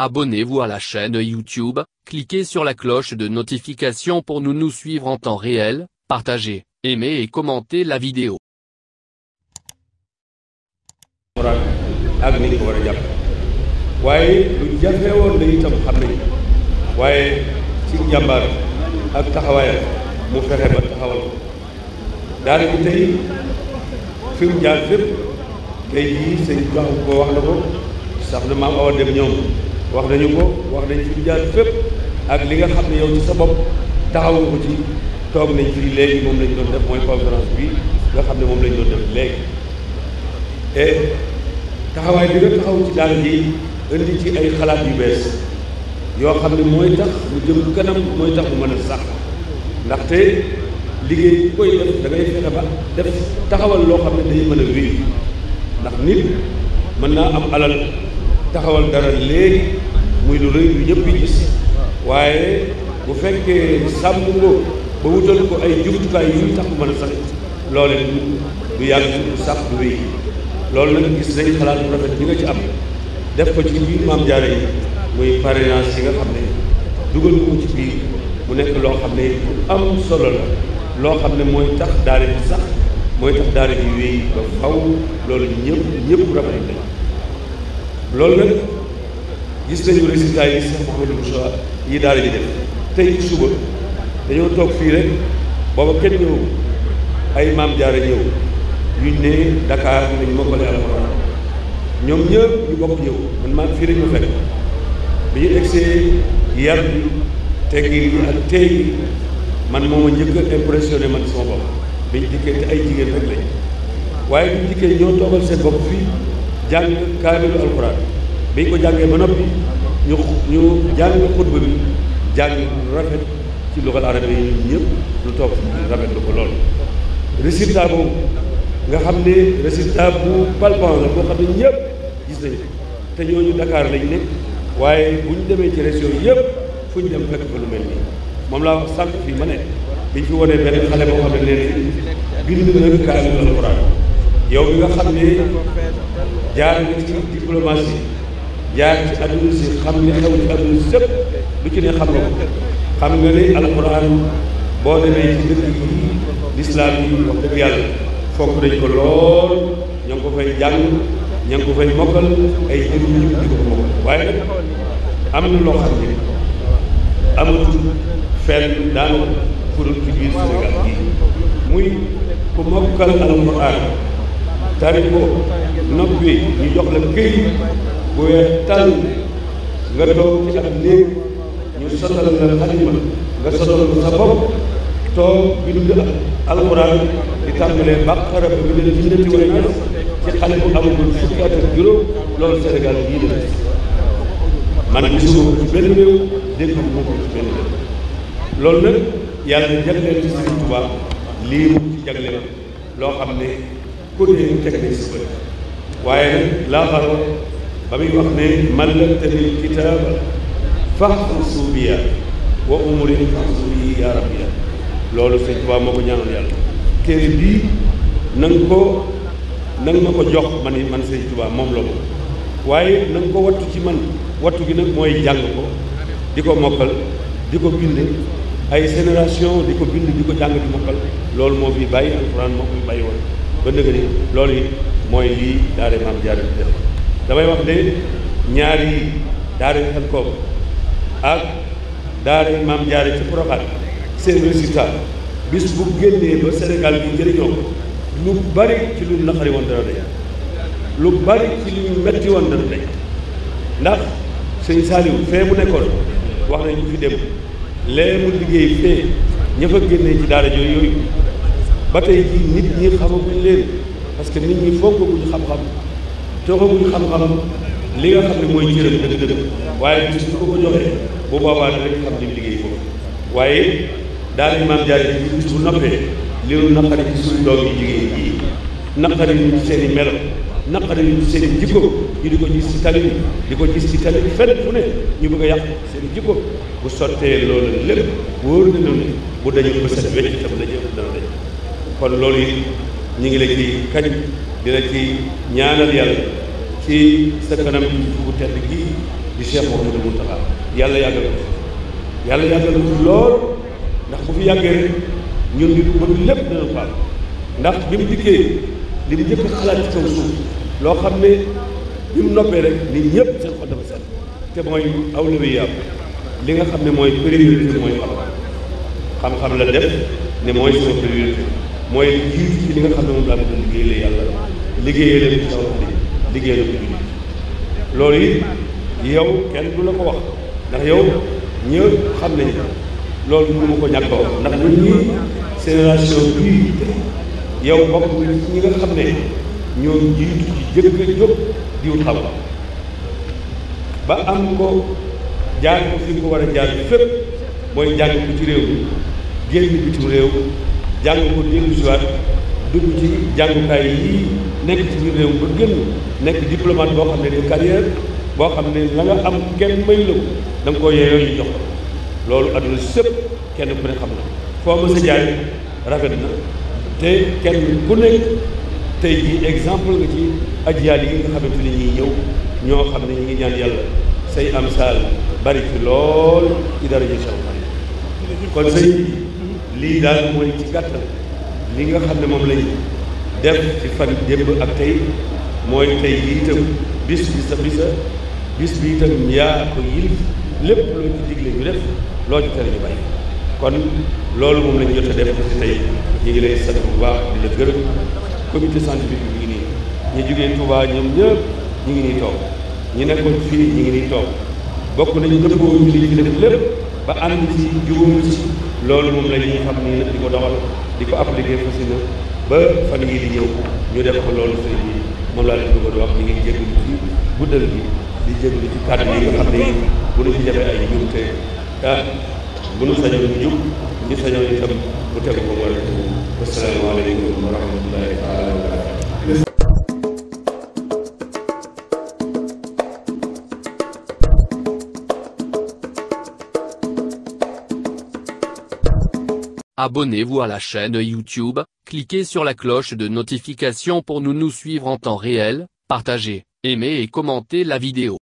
Abonnez-vous à la chaîne YouTube, cliquez sur la cloche de notification pour nous suivre en temps réel, partagez, aimez et commentez la vidéo. ak ni ko war a jàpp waaye lu jafe woon la itam xam nañ waaye ci njàmbaar ak taxawaayam mu fexe ba taxawal ko daara bi tey fi mu jaar fépp tey jii sëñ jox ko wax na ko sax na maam Awa Dem ñoom wax nañu ko wax nañ fi mu jaar fépp ak li nga xam ne yow ci sa bopp taxawu ko ci toog nañ fii léegi moom lañ doon def mooy conférence bi nga xam ne moom lañ doon def léegi et taxawaay bi nga taxaw ci daara ji indi ci ay xalaat yu bees yoo xam ne mooy tax mu jëm kanam mooy tax mu mën a sax ndaxte liggéey bu koy def da ngay fexe ba def taxawal loo xam ne day mën a wéy ndax nit mën naa am alal taxawal dara léegi muy lu rëy lu ñëpp gis waaye bu fekkee sàmm nga ba wutal ko ay jumtukaay yu tax mu mën a sax loole du yàgg du sax du wéy loolu nag gis nañ xalaat bu rafet bi nga ci am def ko ci biir Maam Jaara yi muy parrainage yi nga xam ne dugal ko ci biir mu nekk loo xam ne am solo la loo xam ne mooy tax daara bi sax mooy tax daara bi wéy ba faw loolu ñëpp rafet nañ loolu nag gis nañu résultat yi Cheikh Mouhamadou Moussa yi daara ji def tey suba dañoo toog fii rek booba kenn ñëw ay Maam Jaara ñëw yuñ ne Dakar nañ mokkale alxuraan ñoom ñëpp ñu bokk ñëw man maa fii rek ma fekk bi ñu egsee yar bi teggi bi ak tey bi man mooma njëkk a impressionné man sama bopp biñ dikkee te ay jigéen rek lañ waaye biñ dikkee ñoo toogal seen bopp fii jàng kaamilu alxuraan biñ ko jàngee ba noppi ñu jàng xutba bi jàng rafet ci luxal arabe yi ñëpp lu toog rafet lu ko lool résultat boobu nga xam ne résultat bu palpant la boo xam ne ñëpp gis nañu te ñooñu Dakar lañ ne waaye bu ñu demee ci région yëpp fu ñu dem fekk fa lu mel nii moom laa wax sànq fii ma ne biñ fi wanee benn xale boo xam ne leen bind na kaamilu alxuraan yow bi nga xam ne jaar nga ci diplomatie jaar ci adduna si xam ne xew ci adduna si sëpp lu ci ne xam nga ko xam nga ne alxuraan boo demee ci dëkk yi lislaam yi wax dëgg yàlla fokk nañ ko lool ña ngi ko fay jàng ña ngi ko fay mokkal ay jëriñ ñu di ko mokkal waaye nag am na loo xam ne amatul fenn daanaka furul ci biir Sénégal gii muy ku mokkal alxuraan tari ko noppi ñu jox la këyit bu weex tàll nga toog ci ab néeg ñu sotal la xalima nga sotal sa bopp toog bind alxuraan di tàmbalee Baqara ba bi leen jinnati wala nas ci xale bu amagul fukki at ak juróom loolu Sénégal bii la man gisuma ko ci benn réew dégg ma ko ci benn réew loolu nag yàlla jagleel ci Sëriñ Tuubaa lii mu ci jagleel loo xam ne ku ne teg nañ si bët waaye nag laa xaro ba muy wax ne malaktanil kitaaba fahfazu biya wa umuri fahfazu bi ya rabbi loolu Sëriñ Tuubaa moo ko ñaanal yàlla téere bii na nga ma ko jox man Sëriñ Tuubaa moom la moom waaye na nga ko wattu ci man wattu gi nag mooy jàng ko di ko mokkal di ko bind ay génération di ko bind di ko jàng di mokkal loolu moo fi bàyyi alxuraan moo fi bàyyi woon ba ndëgg ni loolu it mooy lii daara Maam Jaara di def damay wax ne ñaari daara Xelkom ak daara Maam Jaara ci Porokhane seen résultat bis bu génnee ba Sénégal bi jëriñoo ko lu bari ci lu naqari woon dana day lu bari ci lu metti woon dana day ndax sëñ Saliou fee mu nekkoon wax nañu fi dem lee mu liggéey fee ña fa génnee ci daara yooyu ba tey ji nit ñi xamaguñ leen parce que nit ñi fonkaguñ xam-xam tooxaguñ xam-xam li nga xam ne mooy cëram dëgg-dëgg waaye bis bu ko joxee bu boobaa rek xam ni liggéey foofu waaye daara Maam Jaara yi bis bu noppee li nu naqari ci suñu doom yi jigéen yi naqari ñu seen i melo naqari ñu seen i jikko ñu di ko gis ci tali bi di ko gis ci tali bi fenn fu ne ñu bëgg a yàq seen i jikko bu sottee loolu lépp wóor na ne bu dañu ba set wecc itam dañu dana dañ kon loolu it ñu ngi la ci kañ di la ci ñaanal yàlla ci sa kanam bu tedd gi di Cheikh Mouhamadou Mountakha yàlla yàggal ko yàlla yàggal ko lool ndax bu fi yàggee rek ñun di bëgg lépp dana faal ndax bi mu dikkee li mu njëkk xalaat ci kaw suuf loo xam ne bi mu noppee rek nit ñëpp seen xol dafa set te mooy awlawiyaam li nga xam ne mooy priorité mooy xam-xam la def ne mooy sama priorité mooy jiitu ci li nga xam ne moom laa bëgg liggéey la yàlla liggéeyee leen ci sama liggéey la ko julli loolu it yow kenn du la ko wax ndax yow ñëpp xam nañ loolu mënu ma ko ñàkk a wax ndax ñun ñii génération bii yow bokk ñi nga xam ne ñoo jiitu ci jëkk a jóg di wut xam ba am ko jaar ko fi ko war a jaar fépp mooy jàng ko ci réew mi génn bitim réew jàng ko dellu siwaat dugg ci jàngukaay yii nekk ci biir réew ba génn nekk diplomate boo xam ne de carrière boo xam ne la nga am kenn mayu la ko da nga koo yeeyoo ñu jox loolu adduna sëpp kenn ku ne xam na foo ma sa jaay rafet na te kenn ku nekk tey jii exemple nga ci ajiyaal yi nga xamante ne ñuy ñëw ñoo xam ne ñu ngi ñaan yàlla say am saal bari fi lool ci dara ji kon sëy lii daal mooy ci gàttal li nga xam ne moom lañ def ci fan démb ak tey mooy tey yi itam bis bi itam yaa ko yilif lépp loo ci digle ñu def loo ci tere ñu bàyyi kon loolu moom lañ jot a def ci tey ñu ngi lay sant bu baax di la gërëm comité scientifique bi ngi nii ñu jógee Touba ñoom ñëpp ñu ngi nii toog ñu nekkoon fii ñu ngi nii toog bokk nañu dëppoo ci li ñu def lépp ba ànd ci jubóo ci loolu moom la ñuy xam ni nag di ko doxal di ko appliqué fasi na ba fan yii di ñëw ñu def ko loolu sëñ bi moom laa leen bëggoon wax ñu ngi jégalu ci guddal bi di jégalu ci kàddu yi nga xam ne bu ñu ci defee ay njuumte ah bu ñu sañoon ñu jub ñu sañoon itam bu tegu ko war a tegu wasalaamaaleykum wa rahmatullahi taala wa barakatuh. Abonnez-vous à la chaîne YouTube, cliquez sur la cloche de notification pour nous suivre en temps réel, partagez, aimez et commentez la vidéo.